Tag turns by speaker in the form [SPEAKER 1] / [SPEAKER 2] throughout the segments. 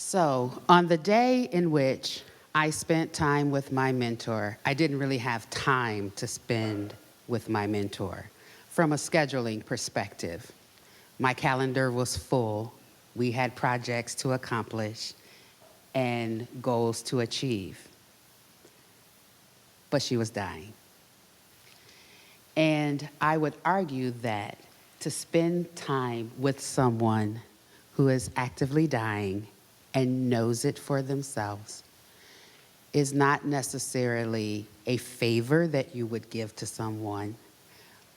[SPEAKER 1] So, on the day in which I spent time with my mentor, I didn't really have time to spend with my mentor from a scheduling perspective. My calendar was full. We had projects to accomplish and goals to achieve. But she was dying. And I would argue that to spend time with someone who is actively dying and knows it for themselves is not necessarily a favor that you would give to someone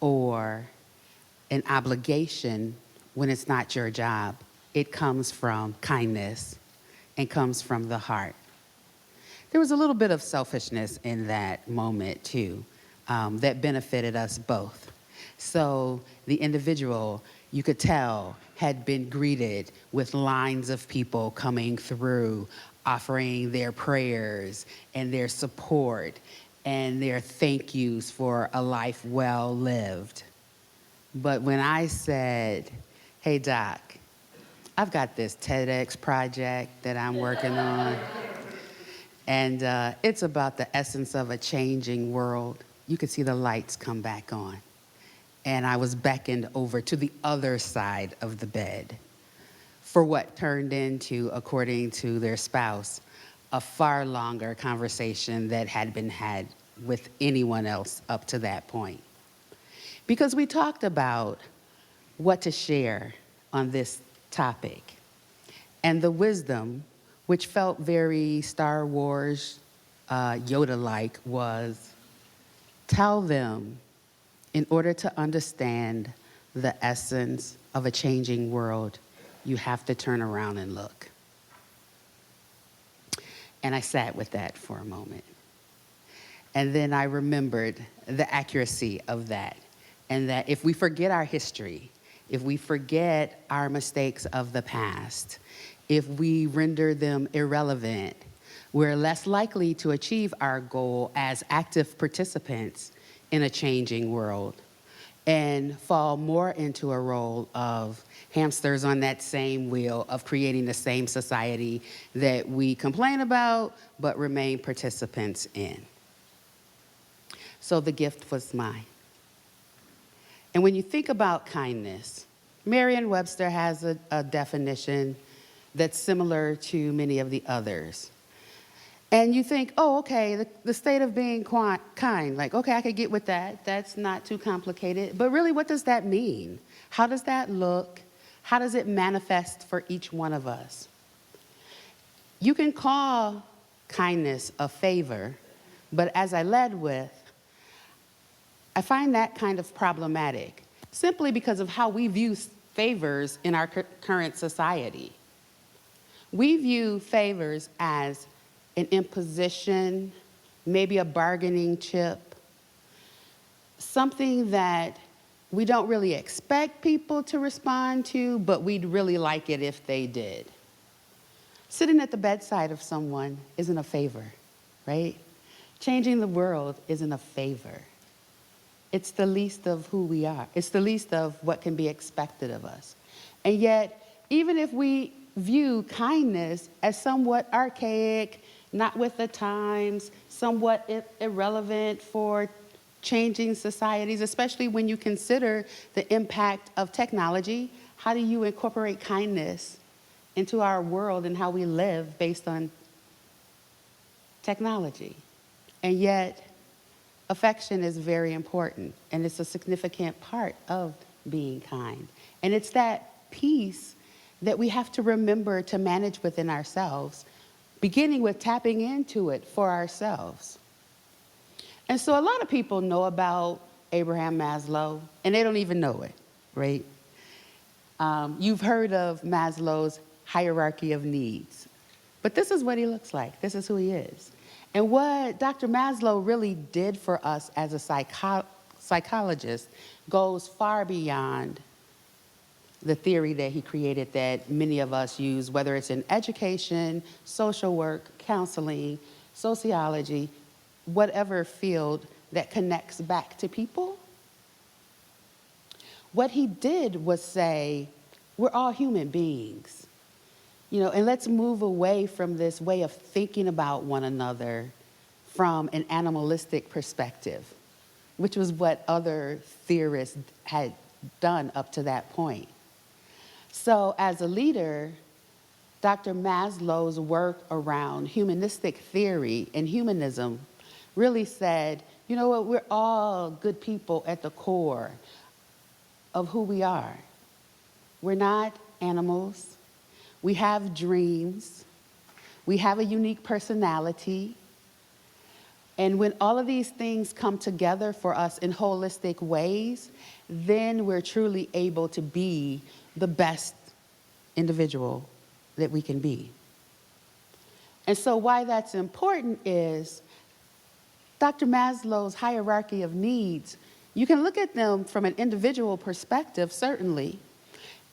[SPEAKER 1] or an obligation when it's not your job. It comes from kindness and comes from the heart. There was a little bit of selfishness in that moment too, that benefited us both. So the individual, you could tell, had been greeted with lines of people coming through, offering their prayers and their support and their thank yous for a life well lived. But when I said, hey, Doc, I've got this TEDx project that I'm working on, and it's about the essence of a changing world, you could see the lights come back on. And I was beckoned over to the other side of the bed for what turned into, according to their spouse, a far longer conversation that had been had with anyone else up to that point. Because we talked about what to share on this topic. And the wisdom, which felt very Star Wars Yoda-like, was tell them, in order to understand the essence of a changing world, you have to turn around and look. And I sat with that for a moment. And then I remembered the accuracy of that, and that if we forget our history, if we forget our mistakes of the past, if we render them irrelevant, we're less likely to achieve our goal as active participants in a changing world and fall more into a role of hamsters on that same wheel of creating the same society that we complain about but remain participants in. So the gift was mine. And when you think about kindness, Merriam-Webster has a definition that's similar to many of the others. And you think, oh, okay, the state of being kind, like, okay, I could get with that. That's not too complicated. But really, what does that mean? How does that look? How does it manifest for each one of us? You can call kindness a favor, but as I led with, I find that kind of problematic, simply because of how we view favors in our current society. We view favors as an imposition, maybe a bargaining chip, something that we don't really expect people to respond to, but we'd really like it if they did. Sitting at the bedside of someone isn't a favor, right? Changing the world isn't a favor. It's the least of who we are. It's the least of what can be expected of us. And yet, even if we view kindness as somewhat archaic, not with the times, somewhat irrelevant for changing societies, especially when you consider the impact of technology. How do you incorporate kindness into our world and how we live based on technology? And yet, affection is very important, and it's a significant part of being kind. And it's that piece that we have to remember to manage within ourselves, beginning with tapping into it for ourselves. And so a lot of people know about Abraham Maslow, and they don't even know it, right? You've heard of Maslow's hierarchy of needs, but this is what he looks like. This is who he is. And what Dr. Maslow really did for us as a psychologist goes far beyond the theory that he created that many of us use, whether it's in education, social work, counseling, sociology, whatever field that connects back to people. What he did was say, we're all human beings. And let's move away from this way of thinking about one another from an animalistic perspective, which was what other theorists had done up to that point. So as a leader, Dr. Maslow's work around humanistic theory and humanism really said, you know what, we're all good people at the core of who we are. We're not animals. We have dreams. We have a unique personality. And when all of these things come together for us in holistic ways, then we're truly able to be the best individual that we can be. And so why that's important is Dr. Maslow's hierarchy of needs, you can look at them from an individual perspective, certainly.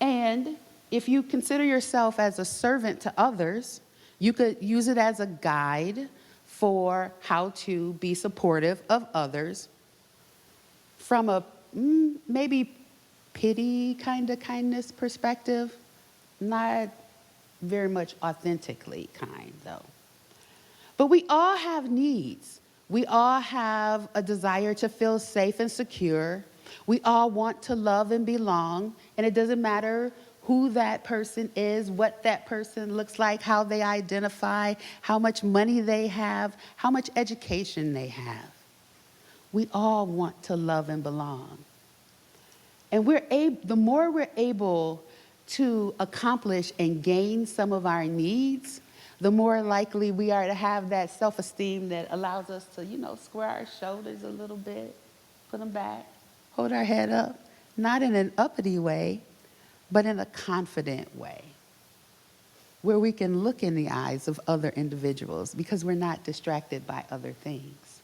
[SPEAKER 1] And if you consider yourself as a servant to others, you could use it as a guide for how to be supportive of others from a maybe pity kind of kindness perspective, not very much authentically kind, though. But we all have needs. We all have a desire to feel safe and secure. We all want to love and belong, and it doesn't matter who that person is, what that person looks like, how they identify, how much money they have, how much education they have. We all want to love and belong. And the more we're able to accomplish and gain some of our needs, the more likely we are to have that self-esteem that allows us to, square our shoulders a little bit, put them back, hold our head up, not in an uppity way, but in a confident way, where we can look in the eyes of other individuals because we're not distracted by other things.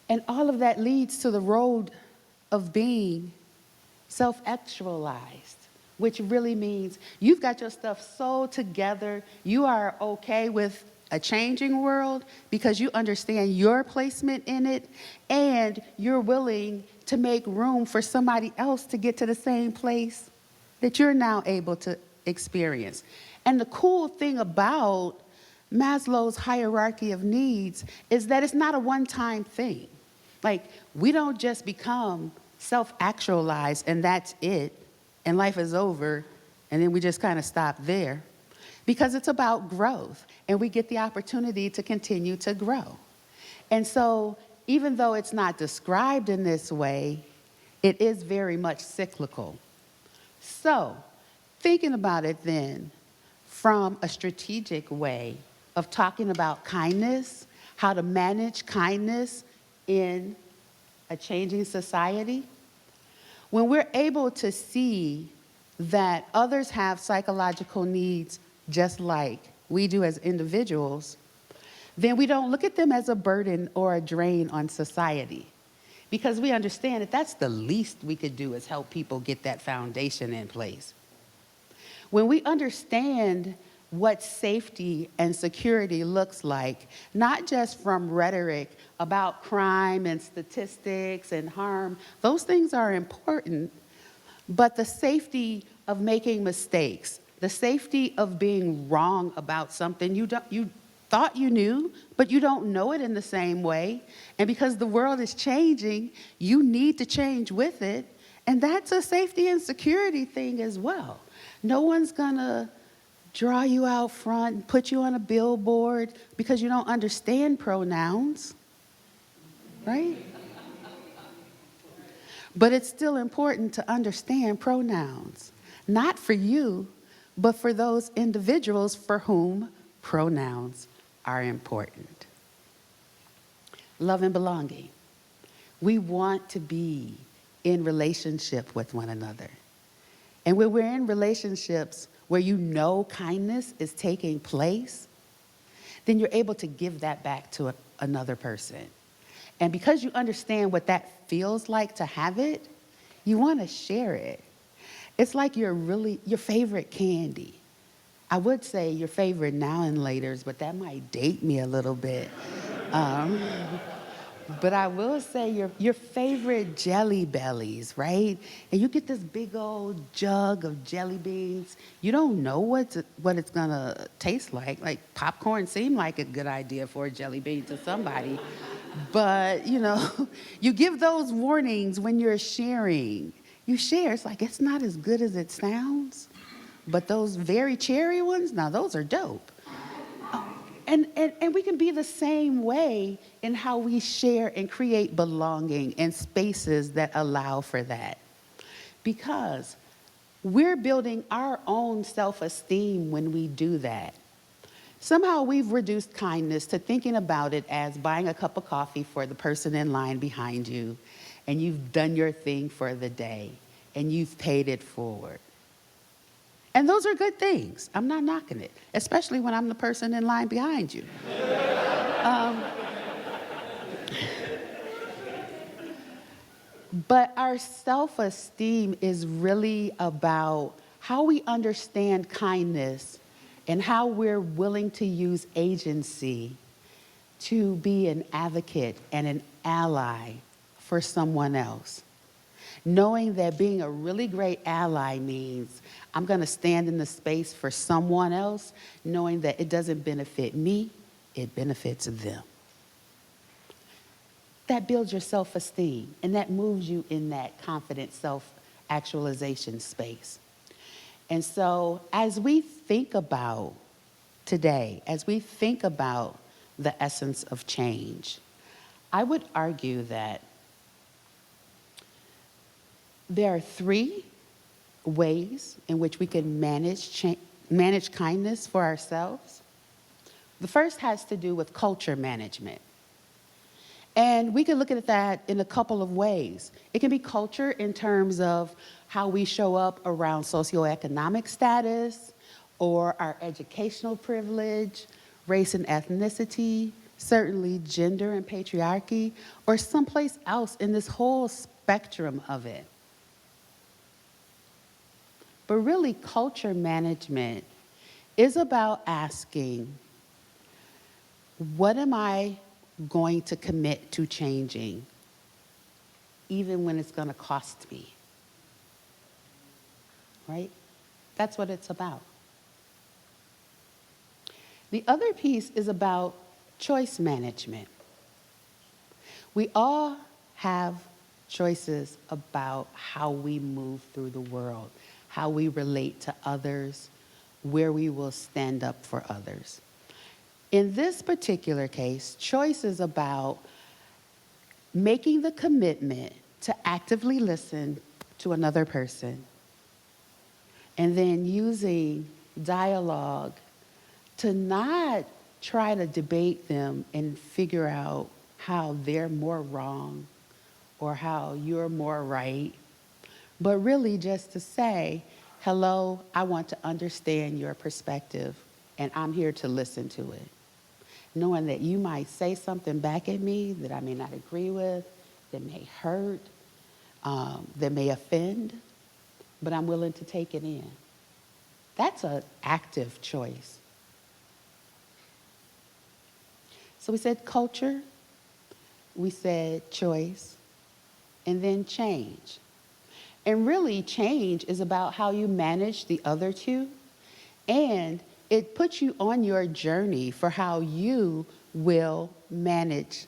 [SPEAKER 1] And all of that leads to the road of being self-actualized, which really means you've got your stuff so together, you are okay with a changing world because you understand your placement in it, and you're willing to make room for somebody else to get to the same place that you're now able to experience. And the cool thing about Maslow's hierarchy of needs is that it's not a one-time thing. Like, we don't just become self-actualized and that's it, and life is over, and then we just kind of stop there. Because it's about growth, and we get the opportunity to continue to grow. And so, even though it's not described in this way, it is very much cyclical. So, thinking about it then from a strategic way of talking about kindness, how to manage kindness in a changing society, when we're able to see that others have psychological needs just like we do as individuals, then we don't look at them as a burden or a drain on society. Because we understand that that's the least we could do is help people get that foundation in place. When we understand what safety and security looks like, not just from rhetoric about crime and statistics and harm, those things are important, but the safety of making mistakes, the safety of being wrong about something you thought you knew, but you don't know it in the same way. And because the world is changing, you need to change with it. And that's a safety and security thing as well. No one's gonna draw you out front and put you on a billboard because you don't understand pronouns, right? But it's still important to understand pronouns, not for you, but for those individuals for whom pronouns are important. Love and belonging. We want to be in relationship with one another. And when we're in relationships where you know kindness is taking place, then you're able to give that back to another person. And because you understand what that feels like to have it, you want to share it. It's like your favorite candy. I would say your favorite now and laters, but that might date me a little bit. But I will say your favorite Jelly Bellies, right? And you get this big old jug of jelly beans. You don't know what it's gonna taste like. Like popcorn seemed like a good idea for a jelly bean to somebody. But, you give those warnings when you're sharing. You share, it's like it's not as good as it sounds. But those very cherry ones, now those are dope. And we can be the same way in how we share and create belonging in spaces that allow for that. Because we're building our own self-esteem when we do that. Somehow we've reduced kindness to thinking about it as buying a cup of coffee for the person in line behind you, and you've done your thing for the day, and you've paid it forward. And those are good things. I'm not knocking it, especially when I'm the person in line behind you. But our self-esteem is really about how we understand kindness and how we're willing to use agency to be an advocate and an ally for someone else. Knowing that being a really great ally means I'm going to stand in the space for someone else, knowing that it doesn't benefit me, it benefits them. That builds your self-esteem, and that moves you in that confident self-actualization space. And so as we think about today, as we think about the essence of change, I would argue that there are 3 ways in which we can manage kindness for ourselves. The first has to do with culture management. And we can look at that in a couple of ways. It can be culture in terms of how we show up around socioeconomic status or our educational privilege, race and ethnicity, certainly gender and patriarchy, or someplace else in this whole spectrum of it. But really, culture management is about asking, what am I going to commit to changing, even when it's going to cost me? Right? That's what it's about. The other piece is about choice management. We all have choices about how we move through the world, how we relate to others, where we will stand up for others. In this particular case, choice is about making the commitment to actively listen to another person and then using dialogue to not try to debate them and figure out how they're more wrong or how you're more right, but really just to say, hello, I want to understand your perspective, and I'm here to listen to it. Knowing that you might say something back at me that I may not agree with, that may hurt, that may offend, but I'm willing to take it in. That's an active choice. So we said culture, we said choice, and then change. And really, change is about how you manage the other 2, and it puts you on your journey for how you will manage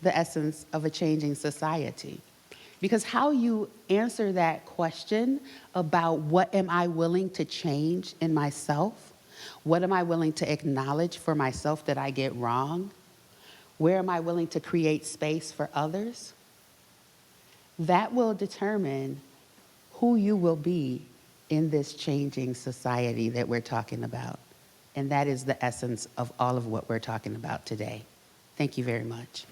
[SPEAKER 1] the essence of a changing society. Because how you answer that question about what am I willing to change in myself, what am I willing to acknowledge for myself that I get wrong, where am I willing to create space for others, that will determine who you will be in this changing society that we're talking about. And that is the essence of all of what we're talking about today. Thank you very much.